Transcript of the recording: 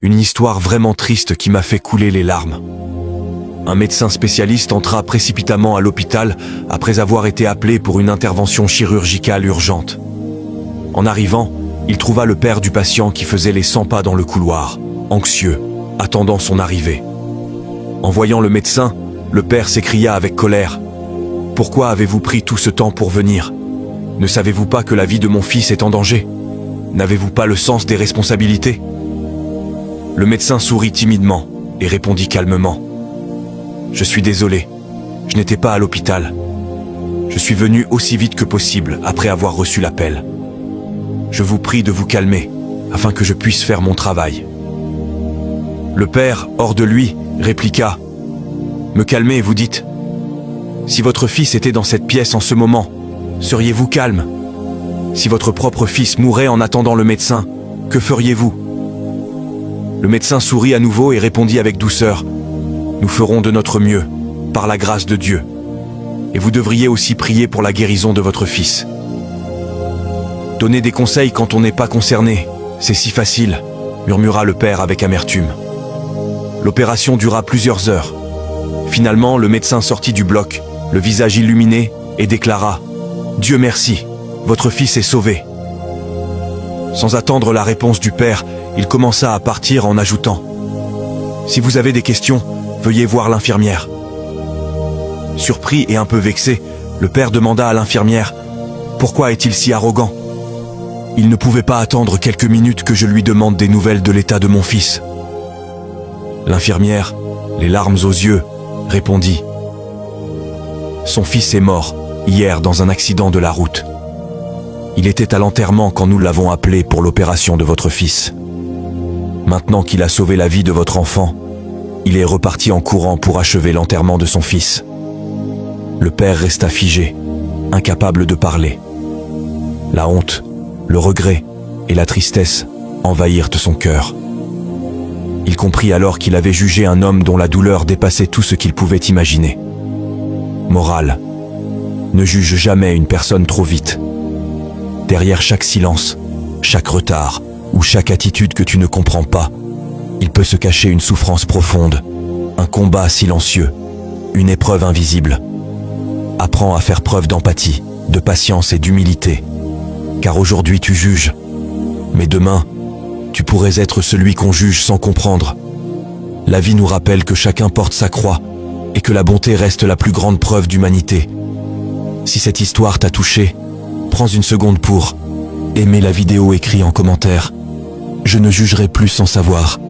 Une histoire vraiment triste qui m'a fait couler les larmes. Un médecin spécialiste entra précipitamment à l'hôpital après avoir été appelé pour une intervention chirurgicale urgente. En arrivant, il trouva le père du patient qui faisait les 100 pas dans le couloir, anxieux, attendant son arrivée. En voyant le médecin, le père s'écria avec colère. « Pourquoi avez-vous pris tout ce temps pour venir? Ne savez-vous pas que la vie de mon fils est en danger? N'avez-vous pas le sens des responsabilités ?» Le médecin sourit timidement et répondit calmement. « Je suis désolé, je n'étais pas à l'hôpital. Je suis venu aussi vite que possible après avoir reçu l'appel. Je vous prie de vous calmer afin que je puisse faire mon travail. » Le père, hors de lui, répliqua. « Me calmer, vous dites? Si votre fils était dans cette pièce en ce moment, seriez-vous calme? Si votre propre fils mourait en attendant le médecin, que feriez-vous » Le médecin sourit à nouveau et répondit avec douceur. « Nous ferons de notre mieux, par la grâce de Dieu. Et vous devriez aussi prier pour la guérison de votre fils. » Donner des conseils quand on n'est pas concerné, c'est si facile, murmura le père avec amertume. L'opération dura plusieurs heures. Finalement, le médecin sortit du bloc, le visage illuminé, et déclara « Dieu merci, votre fils est sauvé. » Sans attendre la réponse du père, il commença à partir en ajoutant « Si vous avez des questions, veuillez voir l'infirmière. » Surpris et un peu vexé, le père demanda à l'infirmière « Pourquoi est-il si arrogant ? Il ne pouvait pas attendre quelques minutes que je lui demande des nouvelles de l'état de mon fils. » L'infirmière, les larmes aux yeux, répondit « Son fils est mort hier dans un accident de la route. Il était à l'enterrement quand nous l'avons appelé pour l'opération de votre fils. Maintenant qu'il a sauvé la vie de votre enfant, il est reparti en courant pour achever l'enterrement de son fils. » Le père resta figé, incapable de parler. La honte, le regret et la tristesse envahirent son cœur. Il comprit alors qu'il avait jugé un homme dont la douleur dépassait tout ce qu'il pouvait imaginer. Morale: ne juge jamais une personne trop vite. Derrière chaque silence, chaque retard ou chaque attitude que tu ne comprends pas, il peut se cacher une souffrance profonde, un combat silencieux, une épreuve invisible. Apprends à faire preuve d'empathie, de patience et d'humilité. Car aujourd'hui tu juges, mais demain, tu pourrais être celui qu'on juge sans comprendre. La vie nous rappelle que chacun porte sa croix et que la bonté reste la plus grande preuve d'humanité. Si cette histoire t'a touché, prends une seconde pour aimer la vidéo, écrit en commentaire. Je ne jugerai plus sans savoir.